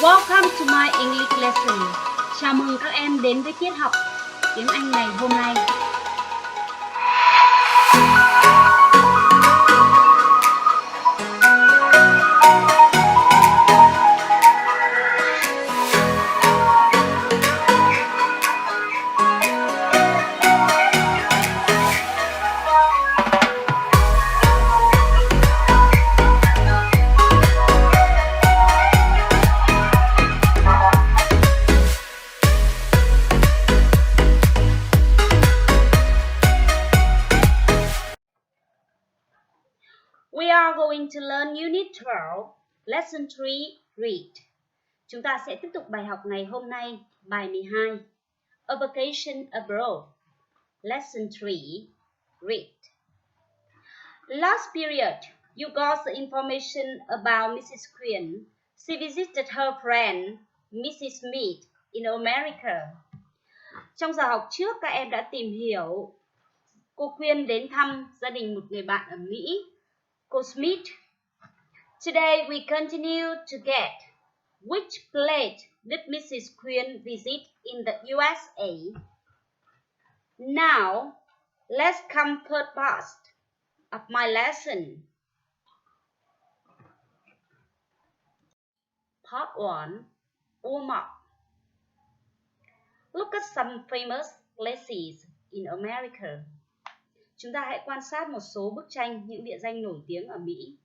Welcome to my English lesson. Chào mừng các em đến với tiết học tiếng Anh ngày hôm nay. We are going to learn Unit 12, Lesson 3, Read. Chúng ta sẽ tiếp tục bài học ngày hôm nay, bài 12, A Vacation Abroad, Lesson 3, Read. Last period, you got the information about Mrs. Quinn. She visited her friend, Mrs. Smith, in America. Trong giờ học trước, các em đã tìm hiểu cô Quyên đến thăm gia đình một người bạn ở Mỹ, cô Smith. Today we continue to get which place did Mrs. Quinn visit in the USA? Now, let's come third part of my lesson. Part 1, warm up. Look at some famous places in America. Chúng ta hãy quan sát một số bức tranh những địa danh nổi tiếng ở Mỹ.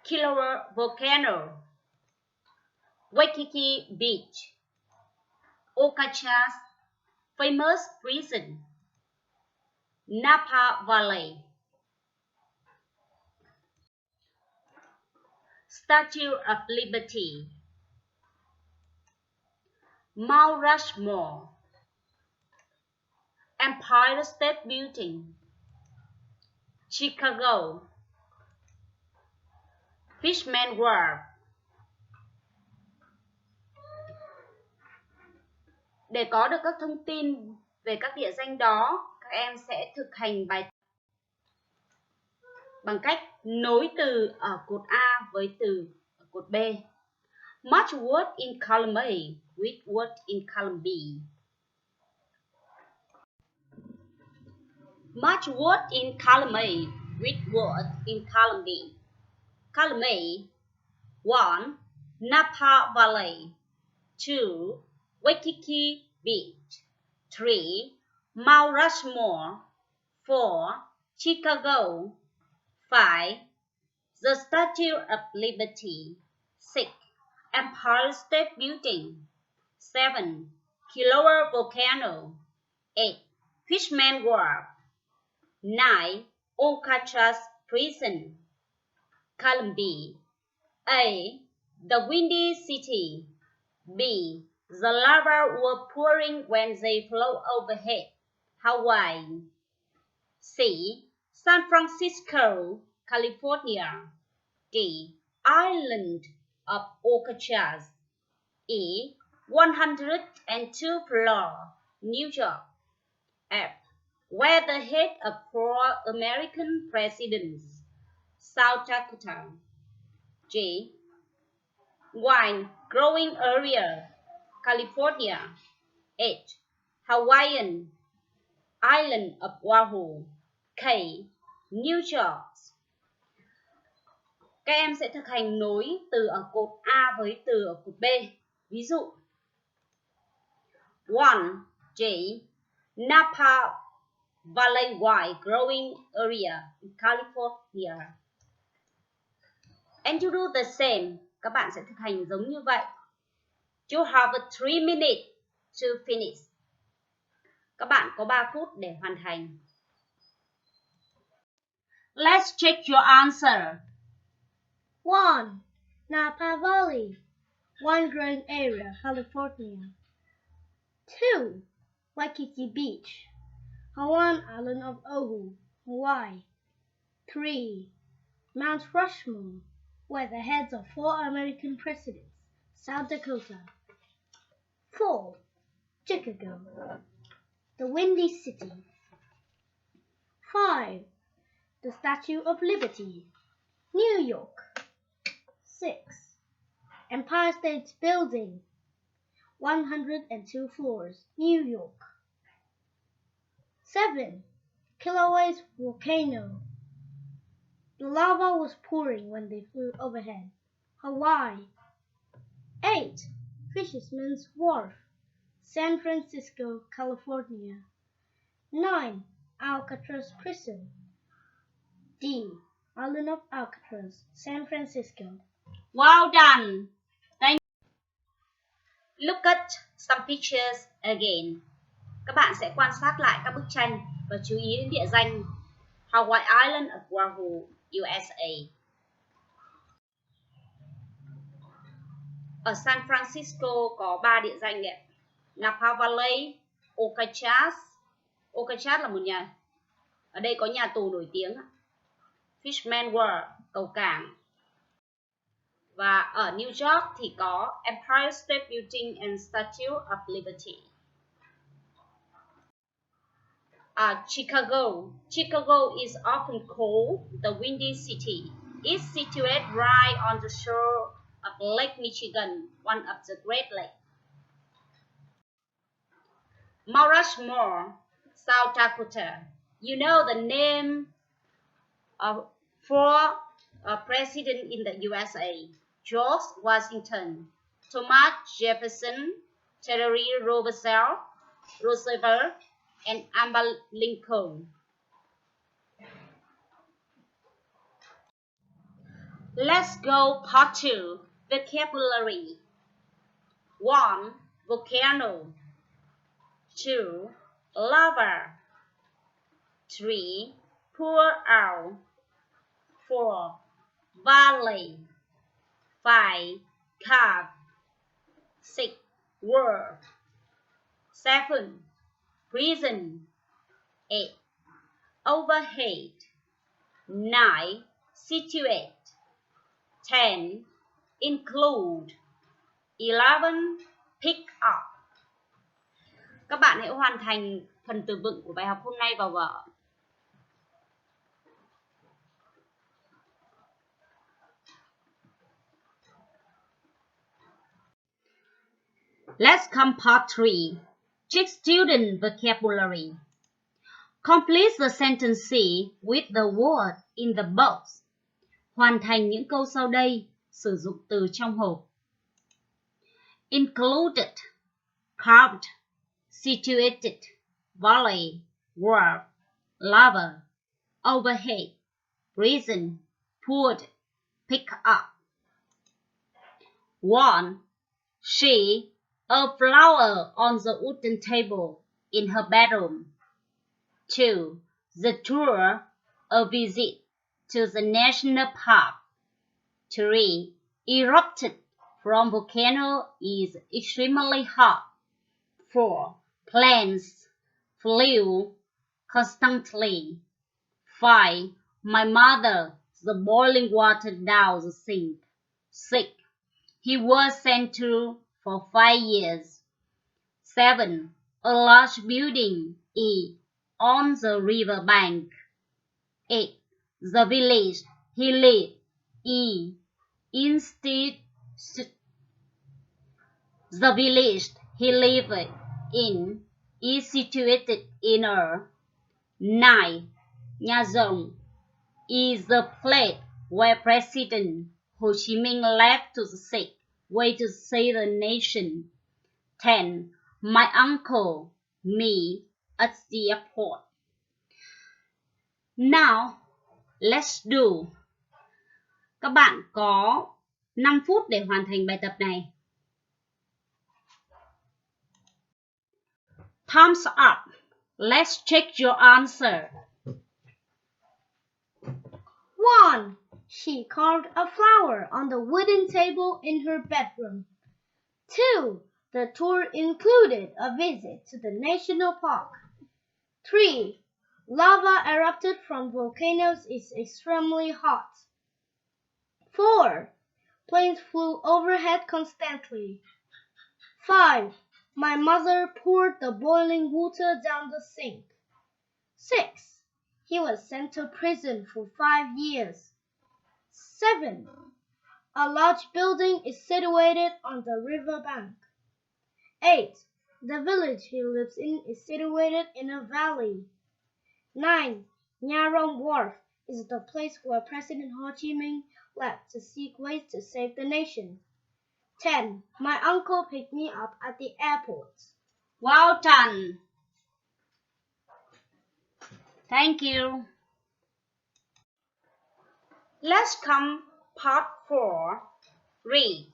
Killer Volcano, Waikiki Beach, Ocacha's famous prison, Napa Valley, Statue of Liberty, Mount Rushmore, Empire State Building, Chicago, Fishman Wharf. Để có được các thông tin về các địa danh đó, các em sẽ thực hành bài bằng cách nối từ ở cột A với từ ở cột B. Match word in column A with word in column B. Match word in column A with word in column B. Column A, 1. Napa Valley, 2. Waikiki Beach, 3. Mount Rushmore, 4. Chicago, 5. The Statue of Liberty, 6. Empire State Building, 7. Killer Volcano, 8. Fishman Wharf, 9. Ocacha's Prison. Column B. A. The Windy City. B. The lava were pouring when they flew overhead Hawaii. C. San Francisco, California. D. Island of Ocacha's. E. 102 floor, New York. F. Where the head of 4 American presidents, South Dakota. G. Wine growing area, California. H. Hawaiian island of Oahu. K. New York. Các em sẽ thực hành nối từ ở cột A với từ ở cột B. Ví dụ 1. G. Napa Valley wine growing area in California. And you do the same. Các bạn sẽ thực hành giống như vậy. You have 3 minutes to finish. Các bạn có 3 phút để hoàn thành. Let's check your answer. 1. Napa Valley, wine growing area, California. 2. Waikiki Beach, Hawaiian island of Oahu, Hawaii. 3. Mount Rushmore, where the heads of 4 American presidents, South Dakota. 4. Chicago, the Windy City. 5. The Statue of Liberty. New York. 6. Empire State Building, 102 floors, New York. 7. Kilaue's volcano. The lava was pouring when they flew overhead, Hawaii. 8. Fisherman's Wharf, San Francisco, California. 9. Alcatraz Prison. D. Island of Alcatraz, San Francisco. Well done. Thank you. Look at some pictures again. Các bạn sẽ quan sát lại các bức tranh và chú ý đến địa danh Hawaii Island of Oahu, USA. Ở San Francisco có 3 địa danh đấy. Napa Valley, Alcatraz. Alcatraz là một nhà. Ở đây có nhà tù nổi tiếng. Fisherman's Wharf, cầu cảng. Và ở New York thì có Empire State Building and Statue of Liberty. Chicago is often called the Windy City. It's situated right on the shore of Lake Michigan, one of the Great Lakes. Mount Rushmore, South Dakota. You know the name of 4 presidents in the USA. George Washington, Thomas Jefferson, Theodore Roosevelt, and Abraham Lincoln. Let's go part 2. Vocabulary. 1. Volcano. 2. Lava. 3. Pour out. 4. Valley. 5. Cave. 6. World. 7. Prison. 8. Overhead. 9. Situate. 10. Include. 11. Pick up. Các bạn hãy hoàn thành phần từ vựng của bài học hôm nay vào vở. Let's come part 3. Check student vocabulary. Complete the sentence with the word in the box. Hoàn thành những câu sau đây, sử dụng từ trong hộp. Included, carved, situated, valley, wharf, lava, overhead, prison, poured, pick up. 1. She, a flower on the wooden table in her bedroom. 2. The tour, a visit to the national park. 3. Erupted from volcano is extremely hot. 4. Planes flew constantly. 5. My mother, the boiling water down the sink. 6. He was sent to for 5 years. 7. A large building is on the river bank. 8. The village he lived in is situated in a. 9. Nhà rồng is the place where President Ho Chi Minh left to the sick way to save the nation. 10. My uncle, me, at the airport. Now, let's do. Các bạn có 5 phút để hoàn thành bài tập này. Thumbs up. Let's check your answer. 1. She carved a flower on the wooden table in her bedroom. 2. The tour included a visit to the national park. 3. Lava erupted from volcanoes is extremely hot. 4. Planes flew overhead constantly. 5. My mother poured the boiling water down the sink. 6. He was sent to prison for 5 years. 7. A large building is situated on the river bank. 8. The village he lives in is situated in a valley. 9. Nha Rong Wharf is the place where President Ho Chi Minh left to seek ways to save the nation. 10. My uncle picked me up at the airport. Well done. Thank you. Let's come part 4. Read.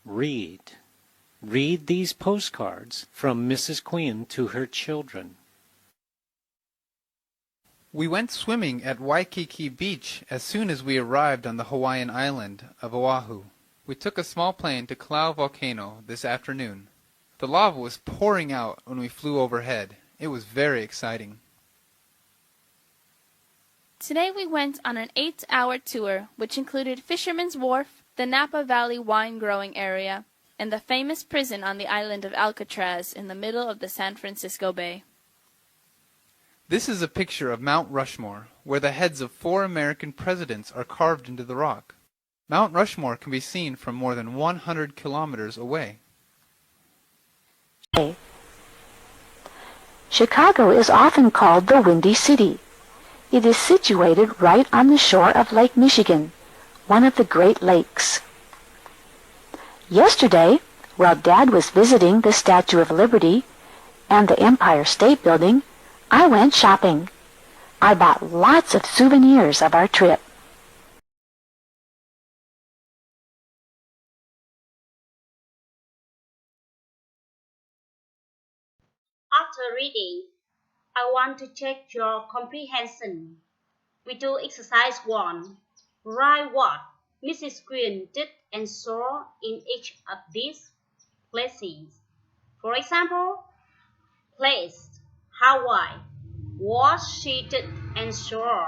Read. Read these postcards from Mrs. Quinn to her children. We went swimming at Waikiki Beach as soon as we arrived on the Hawaiian island of Oahu. We took a small plane to Klau Volcano this afternoon. The lava was pouring out when we flew overhead. It was very exciting. Today we went on an 8-hour tour which included Fisherman's Wharf, the Napa Valley wine growing area, and the famous prison on the island of Alcatraz in the middle of the San Francisco Bay. This is a picture of Mount Rushmore, where the heads of 4 American presidents are carved into the rock. Mount Rushmore can be seen from more than 100 kilometers away. Chicago is often called the Windy City. It is situated right on the shore of Lake Michigan, one of the Great Lakes. Yesterday, while Dad was visiting the Statue of Liberty and the Empire State Building, I went shopping. I bought lots of souvenirs of our trip. After reading, I want to check your comprehension. We do exercise 1. Write what Mrs. Quinn did and saw in each of these places. For example, place, Hawaii. What she did and saw.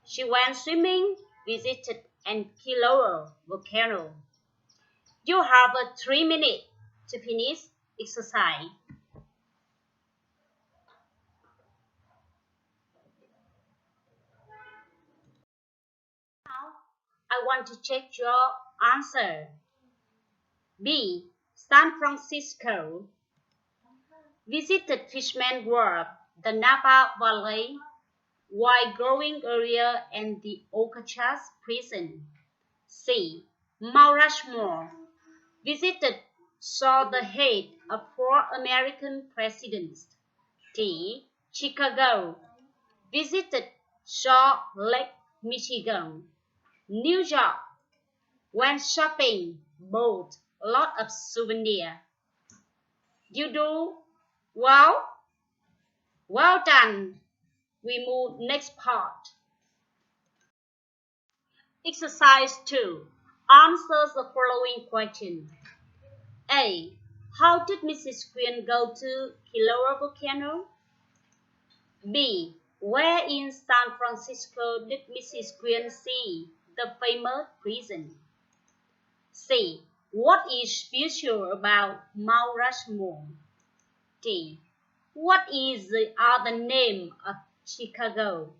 She went swimming, visited and Kilauea volcano. You have 3 minutes to finish exercise. Now, I want to check your answer. B. San Francisco. Visited Fisherman's Wharf, the Napa Valley, wine growing area and the Alcatraz prison. C. Mount Rushmore. Visited, saw the head of 4 American presidents. D. Chicago. Visited, saw Lake Michigan. New York. Went shopping, bought a lot of souvenirs. You do well. Well done. We move next part. Exercise 2. Answer the following question. A. How did Mrs. Quinn go to Kilauea volcano? B. Where in San Francisco did Mrs. Quinn see the famous prison? C. What is special about Mount Rushmore? D. What is the other name of Chicago?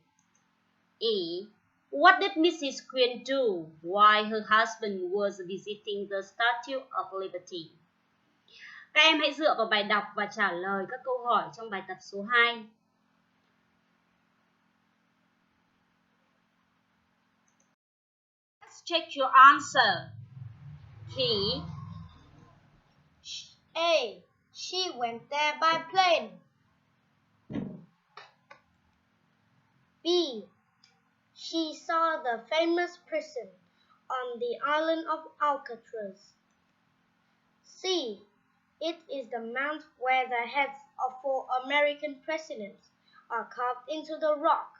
E. What did Mrs. Quinn do while her husband was visiting the Statue of Liberty? Các em hãy dựa vào bài đọc và trả lời các câu hỏi trong bài tập số 2. Let's check your answer. He. A. She went there by plane. B. She saw the famous prison on the island of Alcatraz. C. It is the mount where the heads of 4 American presidents are carved into the rock,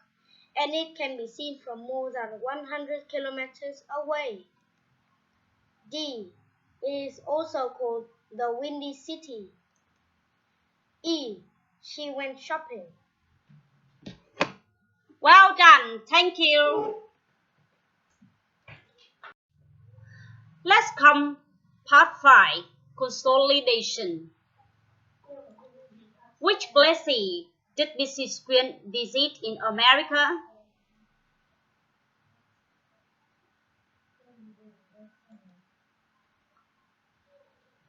and it can be seen from more than 100 kilometers away. D. It is also called the Windy City. E. She went shopping. Well done. Thank you. Let's come part 5. Consolidation. Which places did Mrs. Quinn visit in America?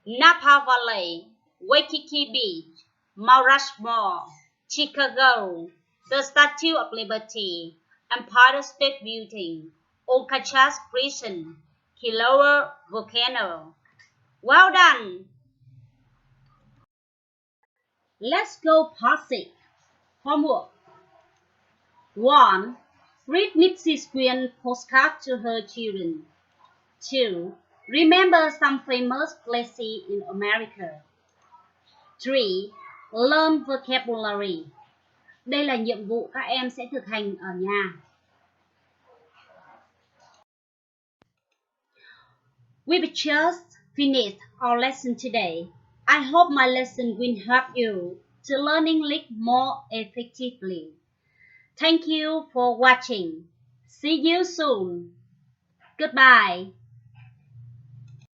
Napa Valley, Waikiki Beach, Mount Rushmore, Chicago, the Statue of Liberty, Empire State Building, Alcatraz Prison, Kilauea Volcano. Well done! Let's go passive. Homework. 1. Read Mrs. Quinn's postcard to her children. 2. Remember some famous places in America. 3. Learn vocabulary. Đây là nhiệm vụ các em sẽ thực hành ở nhà. We've just finished our lesson today. I hope my lesson will help you to learn English more effectively. Thank you for watching. See you soon. Goodbye.